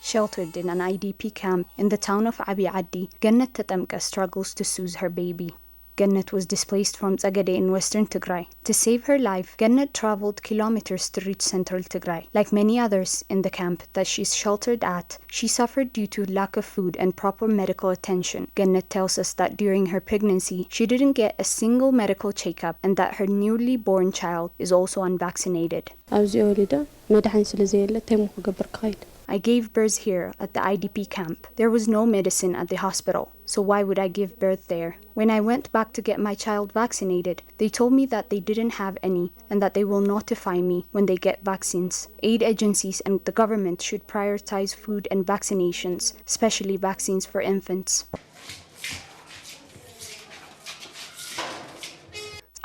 Sheltered in an IDP camp in the town of Abi Addi, Gannet Tatamka struggles to soothe her baby. Gannet was displaced from Tsagade in western Tigray. To save her life, Gannet traveled kilometers to reach central Tigray. Like many others in the camp that she's sheltered at, she suffered due to lack of food and proper medical attention. Gannet tells us that during her pregnancy, she didn't get a single medical checkup and that her newly born child is also unvaccinated. I gave birth here at the IDP camp. There was no medicine at the hospital, so why would I give birth there? When I went back to get my child vaccinated, they told me that they didn't have any and that they will notify me when they get vaccines. Aid agencies and the government should prioritize food and vaccinations, especially vaccines for infants.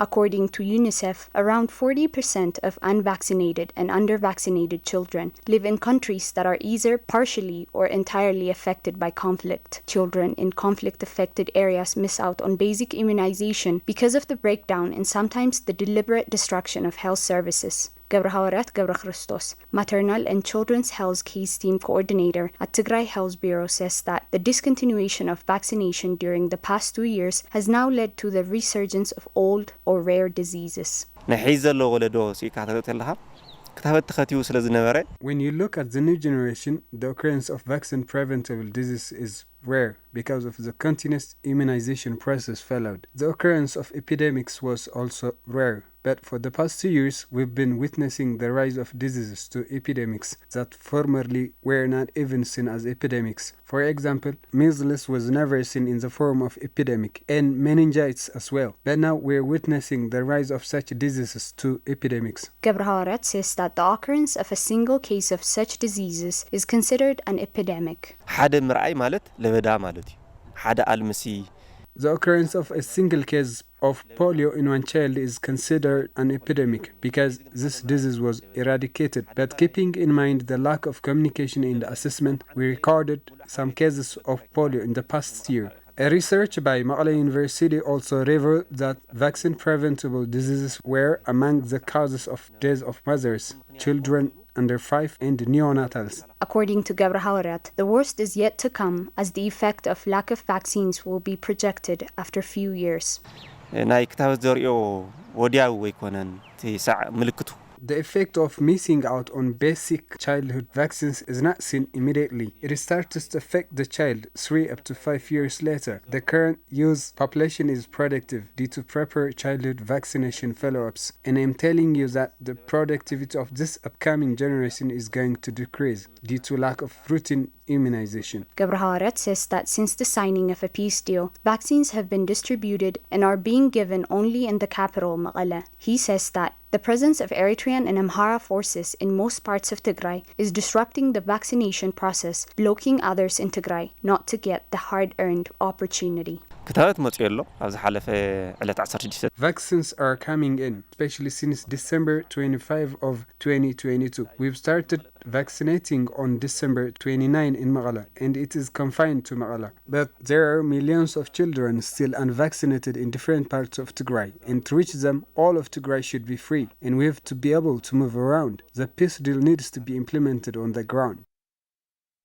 According to UNICEF, around 40% of unvaccinated and under-vaccinated children live in countries that are either partially or entirely affected by conflict. Children in conflict-affected areas miss out on basic immunization because of the breakdown and sometimes the deliberate destruction of health services. Gabrahawarat Gabrachristos, Maternal and Children's Health Case Team Coordinator at Tigray Health Bureau, says that the discontinuation of vaccination during the past 2 years has now led to the resurgence of old or rare diseases. When you look at the new generation, the occurrence of vaccine-preventable disease is rare because of the continuous immunization process followed. The occurrence of epidemics was also rare, but for the past 2 years, we've been witnessing the rise of diseases to epidemics that formerly were not even seen as epidemics. For example, measles was never seen in the form of epidemic, and meningitis as well. But now we're witnessing the rise of such diseases to epidemics. Gabraharat says that the occurrence of a single case of such diseases is considered an epidemic. The occurrence of a single case of polio in one child is considered an epidemic because this disease was eradicated. But keeping in mind the lack of communication in the assessment, we recorded some cases of polio in the past year. A research by Maqala University also revealed that vaccine-preventable diseases were among the causes of death of mothers, children under 5, and neonatals. According to Gabrahawarat, the worst is yet to come as the effect of lack of vaccines will be projected after few years. The effect of missing out on basic childhood vaccines is not seen immediately. It starts to affect the child 3 up to 5 years later. The current youth population is productive due to proper childhood vaccination follow-ups, and I'm telling you that the productivity of this upcoming generation is going to decrease due to lack of routine immunization. Gabrahawarat says that since the signing of a peace deal, vaccines have been distributed and are being given only in the capital, Maqala. He says that the presence of Eritrean and Amhara forces in most parts of Tigray is disrupting the vaccination process, blocking others in Tigray not to get the hard-earned opportunity. Vaccines are coming in, especially since December 25 of 2022. We've started vaccinating on December 29 in Maqala, and it is confined to Maqala. But there are millions of children still unvaccinated in different parts of Tigray, and to reach them, all of Tigray should be free, and we have to be able to move around. The peace deal needs to be implemented on the ground.